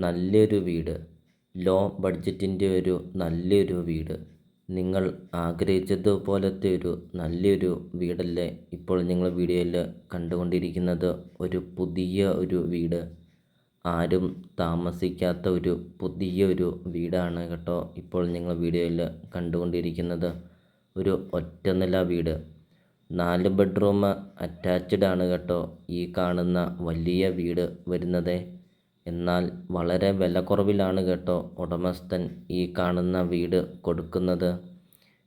നല്ലൊരു വീട്, ലോ ബഡ്ജറ്റിൻ്റെ ഒരു നല്ലൊരു വീട്, നിങ്ങൾ ആഗ്രഹിച്ചതുപോലത്തെ ഒരു നല്ലൊരു വീടല്ലേ ഇപ്പോൾ നിങ്ങൾ വീഡിയോയിൽ കണ്ടുകൊണ്ടിരിക്കുന്നത്. ഒരു പുതിയ ഒരു വീട്, ആരും താമസിക്കാത്ത ഒരു പുതിയ ഒരു വീടാണ് കേട്ടോ ഇപ്പോൾ നിങ്ങൾ വീഡിയോയിൽ കണ്ടുകൊണ്ടിരിക്കുന്നത്. ഒരു ഒറ്റനില വീട്, 4 ബെഡ്റൂം അറ്റാച്ച്ഡ് ആണ് കേട്ടോ ഈ കാണുന്ന വലിയ വീട് വരുന്നത്. എന്നാൽ വളരെ വിലക്കുറവിലാണ് കേട്ടോ ഉടമസ്ഥൻ ഈ കാണുന്ന വീട് കൊടുക്കുന്നത്.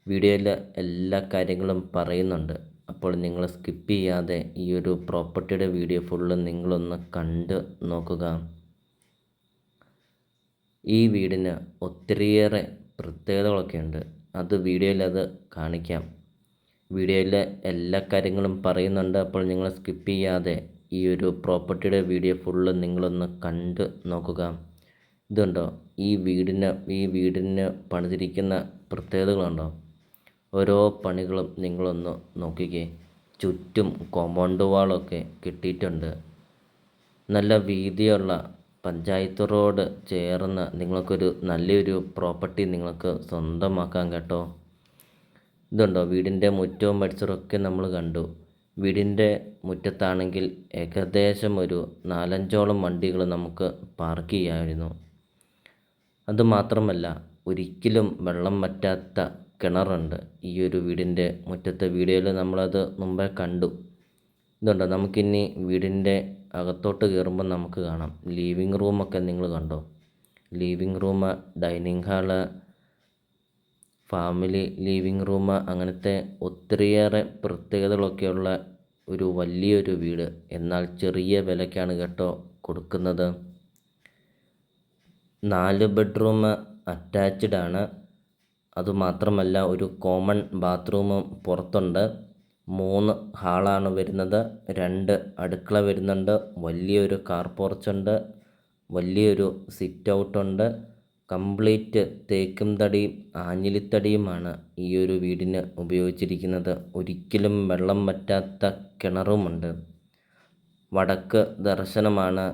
വീഡിയോയിൽ എല്ലാ കാര്യങ്ങളും പറയുന്നുണ്ട്. അപ്പോൾ നിങ്ങൾ സ്കിപ്പ് ചെയ്യാതെ ഈ ഒരു പ്രോപ്പർട്ടിയുടെ വീഡിയോ ഫുള്ള് നിങ്ങളൊന്ന് കണ്ട് നോക്കുക. ഈ വീടിന് ഒത്തിരിയേറെ പ്രത്യേകതകളൊക്കെ ഉണ്ട്. അത് വീഡിയോയിൽ കാണിക്കാം. വീഡിയോയിൽ എല്ലാ കാര്യങ്ങളും പറയുന്നുണ്ട്. അപ്പോൾ നിങ്ങൾ സ്കിപ്പ് ചെയ്യാതെ ഈ ഒരു പ്രോപ്പർട്ടിയുടെ വീഡിയോ ഫുള്ള് നിങ്ങളൊന്ന് കണ്ട് നോക്കുക. ഇതുണ്ടോ ഈ വീടിന് പണിതിരിക്കുന്ന പ്രത്യേകതകളുണ്ടോ? ഓരോ പണികളും നിങ്ങളൊന്ന് നോക്കിക്കേ. ചുറ്റും കോമ്പൗണ്ട് വാളൊക്കെ കിട്ടിയിട്ടുണ്ട്. നല്ല വീതിയുള്ള പഞ്ചായത്ത് റോഡ് ചേർന്ന് നിങ്ങൾക്കൊരു നല്ലൊരു പ്രോപ്പർട്ടി നിങ്ങൾക്ക് സ്വന്തമാക്കാം കേട്ടോ. ഇതുണ്ടോ വീടിൻ്റെ മുറ്റവും പരിസരമൊക്കെ നമ്മൾ കണ്ടു. വീടിൻ്റെ മുറ്റത്താണെങ്കിൽ ഏകദേശം ഒരു 4-5ഓളം വണ്ടികൾ നമുക്ക് പാർക്ക് ചെയ്യാമായിരുന്നു. അതുമാത്രമല്ല ഒരിക്കലും വെള്ളം വറ്റാത്ത കിണറുണ്ട് ഈ ഒരു വീടിൻ്റെ മുറ്റത്തെ. വീഡിയോയിൽ നമ്മളത് മുമ്പേ കണ്ടു. ഇതുണ്ടോ നമുക്കിനി വീടിൻ്റെ അകത്തോട്ട് കയറുമ്പോൾ നമുക്ക് കാണാം. ലിവിങ് റൂമൊക്കെ നിങ്ങൾ കണ്ടോ? Living room, dining hall, family living room, അങ്ങനത്തെ ഒത്തിരിയേറെ പ്രത്യേകതകളൊക്കെയുള്ള ഒരു വലിയൊരു വീട്. എന്നാൽ ചെറിയ വിലയ്ക്കാണ് കേട്ടോ കൊടുക്കുന്നത്. 4 ബെഡ്റൂം അറ്റാച്ച്ഡ് ആണ്. അതുമാത്രമല്ല ഒരു കോമൺ ബാത്റൂമും പുറത്തുണ്ട്. 3 ഹാളാണ് വരുന്നത്. 2 അടുക്കള വരുന്നുണ്ട്. വലിയൊരു കാർ പോർച്ചുണ്ട്. വലിയൊരു സിറ്റ് ഔട്ടുണ്ട്. കംപ്ലീറ്റ് തേക്കും തടിയും ആഞ്ഞിലിത്തടിയുമാണ് ഈ ഒരു വീടിന് ഉപയോഗിച്ചിരിക്കുന്നത്. ഒരിക്കലും വെള്ളം വറ്റാത്ത കിണറുമുണ്ട്. വടക്ക് ദർശനമാണ്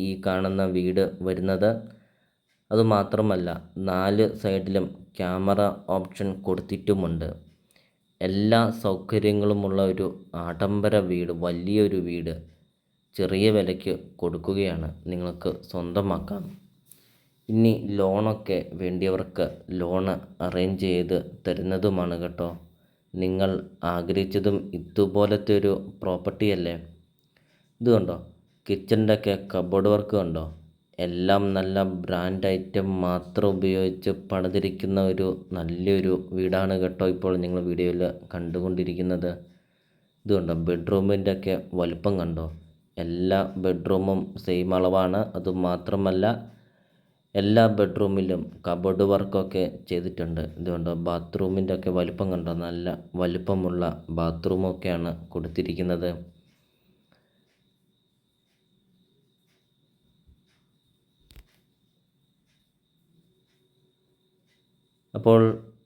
ഈ കാണുന്ന വീട് വരുന്നത്. അതുമാത്രമല്ല 4 സൈഡിലും ക്യാമറ ഓപ്ഷൻ കൊടുത്തിട്ടുമുണ്ട്. എല്ലാ സൗകര്യങ്ങളുമുള്ള ഒരു ആഡംബര വീട്, വലിയൊരു വീട് ചെറിയ വിലയ്ക്ക് കൊടുക്കുകയാണ്. നിങ്ങൾക്ക് സ്വന്തമാക്കാം. ഇനി ലോണൊക്കെ വേണ്ടിയവർക്ക് ലോണ് അറേഞ്ച് ചെയ്ത് തരുന്നതുമാണ് കേട്ടോ. നിങ്ങൾ ആഗ്രഹിച്ചതും ഇതുപോലത്തെ ഒരു പ്രോപ്പർട്ടിയല്ലേ. ഇത് കണ്ടോ കിച്ചണിൻ്റെ ഒക്കെ കബോർഡ് വർക്ക് കണ്ടോ? എല്ലാം നല്ല ബ്രാൻഡ് ഐറ്റം മാത്രം ഉപയോഗിച്ച് പണിതിരിക്കുന്ന ഒരു നല്ലൊരു വീടാണ് കേട്ടോ ഇപ്പോൾ നിങ്ങൾ വീഡിയോയിൽ കണ്ടുകൊണ്ടിരിക്കുന്നത്. ഇത് കണ്ടോ ബെഡ്റൂമിൻ്റെ ഒക്കെ വലുപ്പം കണ്ടോ? എല്ലാ ബെഡ്റൂമും സെയിം അളവാണ്. അതുമാത്രമല്ല എല്ലാ ബെഡ്റൂമിലും കബോർഡ് വർക്കൊക്കെ ചെയ്തിട്ടുണ്ട്. ഇതുകൊണ്ട് ബാത്റൂമിൻ്റെ ഒക്കെ വലിപ്പം കണ്ടോ? നല്ല വലിപ്പമുള്ള ബാത്റൂമൊക്കെയാണ് കൊടുത്തിരിക്കുന്നത്. അപ്പോൾ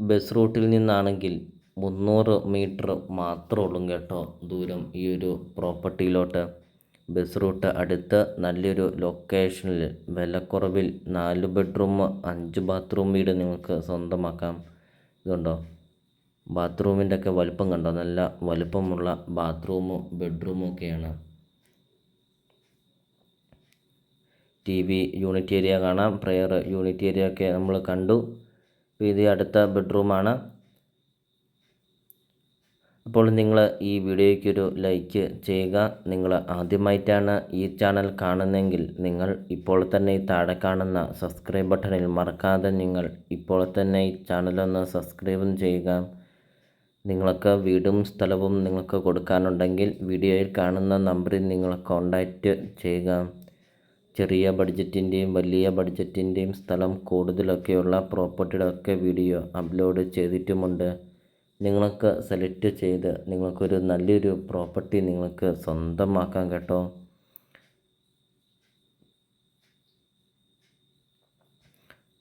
ബസ് റൂട്ടിൽ നിന്നാണെങ്കിൽ 300 മീറ്റർ മാത്രമേ ഉള്ളൂ കേട്ടോ ദൂരം ഈ ഒരു പ്രോപ്പർട്ടിയിലോട്ട്. ബസ് റൂട്ട് അടുത്ത് നല്ലൊരു ലൊക്കേഷനിൽ വിലക്കുറവിൽ 4 ബെഡ്റൂം 5 ബാത്റൂം വീട് നിങ്ങൾക്ക് സ്വന്തമാക്കാം. ഇതുണ്ടോ ബാത്റൂമിൻ്റെ ഒക്കെ വലുപ്പം കണ്ടോ? നല്ല വലുപ്പമുള്ള ബാത്റൂമും ബെഡ്റൂമും ഒക്കെയാണ്. TV യൂണിറ്റ് ഏരിയ കാണാം. പ്രെയർ യൂണിറ്റ് ഏരിയ ഒക്കെ നമ്മൾ കണ്ടു. ഇത് അടുത്ത ബെഡ്റൂമാണ്. അപ്പോൾ നിങ്ങൾ ഈ വീഡിയോയ്ക്കൊരു ലൈക്ക് ചെയ്യുക. നിങ്ങൾ ആദ്യമായിട്ടാണ് ഈ ചാനൽ കാണുന്നതെങ്കിൽ നിങ്ങൾ ഇപ്പോൾ തന്നെ ഈ താഴെ കാണുന്ന സബ്സ്ക്രൈബ് ബട്ടണിൽ മറക്കാതെ നിങ്ങൾ ഇപ്പോൾ തന്നെ ഈ ചാനലൊന്ന് സബ്സ്ക്രൈബും ചെയ്യുക. നിങ്ങൾക്ക് വീടും സ്ഥലവും നിങ്ങൾക്ക് കൊടുക്കാനുണ്ടെങ്കിൽ വീഡിയോയിൽ കാണുന്ന നമ്പറിൽ നിങ്ങൾ കോൺടാക്റ്റ് ചെയ്യുക. ചെറിയ ബഡ്ജറ്റിൻ്റെയും വലിയ ബഡ്ജറ്റിൻ്റെയും സ്ഥലം കൂടുതലൊക്കെയുള്ള പ്രോപ്പർട്ടിയുടെ ഒക്കെ വീഡിയോ അപ്ലോഡ് ചെയ്തിട്ടുമുണ്ട്. നിങ്ങൾക്ക് സെലക്ട് ചെയ്ത് നിങ്ങൾക്കൊരു നല്ലൊരു പ്രോപ്പർട്ടി നിങ്ങൾക്ക് സ്വന്തമാക്കാം കേട്ടോ.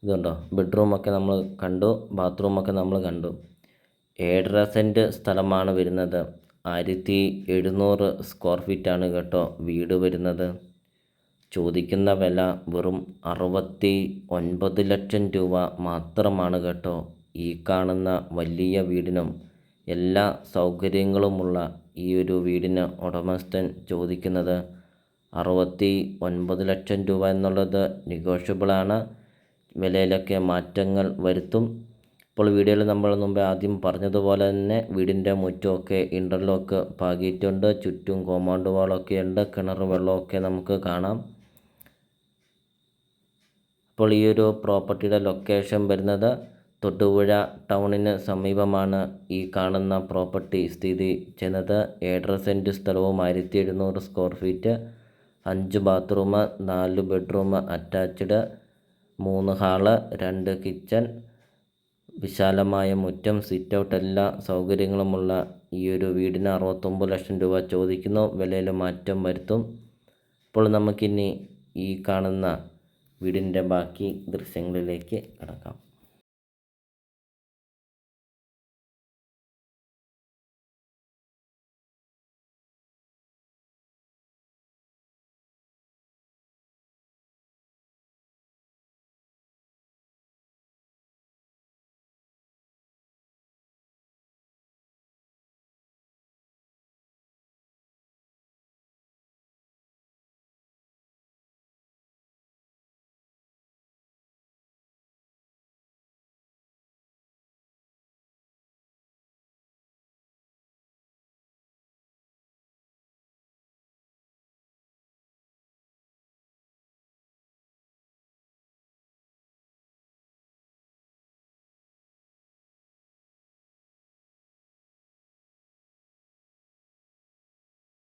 ഇതുണ്ടോ ബെഡ്റൂമൊക്കെ നമ്മൾ കണ്ടു, ബാത്റൂമൊക്കെ നമ്മൾ കണ്ടു. 7.5 സെൻറ്റ് സ്ഥലമാണ് വരുന്നത്. 1700 സ്ക്വയർ ഫീറ്റാണ് കേട്ടോ വീട് വരുന്നത്. ചോദിക്കുന്ന വില വെറും 69 ലക്ഷം രൂപ മാത്രമാണ് കേട്ടോ. ഈ കാണുന്ന വലിയ വീടിനും എല്ലാ സൗകര്യങ്ങളുമുള്ള ഈ ഒരു വീടിന് ഉടമസ്ഥൻ ചോദിക്കുന്നത് 69 ലക്ഷം രൂപ എന്നുള്ളത് നെഗോഷ്യബിളാണ്. വിലയിലൊക്കെ മാറ്റങ്ങൾ വരുത്തും. ഇപ്പോൾ വീഡിയോയിൽ നമ്മൾ മുമ്പേ ആദ്യം പറഞ്ഞതുപോലെ തന്നെ വീടിൻ്റെ മുറ്റമൊക്കെ ഇൻ്റർലോക്ക് പാകിയിട്ടുണ്ട്. ചുറ്റും കോമ്പൗണ്ട് വാളൊക്കെ ഉണ്ട്. കിണർ വെള്ളമൊക്കെ നമുക്ക് കാണാം. അപ്പോൾ ഈ ഒരു പ്രോപ്പർട്ടിയുടെ ലൊക്കേഷൻ വരുന്നത് തൊടുപുഴ ടൗണിന് സമീപമാണ് ഈ കാണുന്ന പ്രോപ്പർട്ടി സ്ഥിതി ചെയ്യുന്നത്. 7.5 സെൻറ്റ് സ്ഥലവും 1700 square feet, 5 bathroom, 4 bedroom attached, 3 hall, 2 kitchen, വിശാലമായ മുറ്റം, സിറ്റ് ഔട്ട് എല്ലാ സൗകര്യങ്ങളുമുള്ള ഈ ഒരു വീടിന് 69 ലക്ഷം രൂപ ചോദിക്കുന്നു. വിലയിൽ മാറ്റം വരുത്തും. ഇപ്പോൾ നമുക്കിനി ഈ കാണുന്ന വീടിൻ്റെ ബാക്കി ദൃശ്യങ്ങളിലേക്ക് കടക്കാം.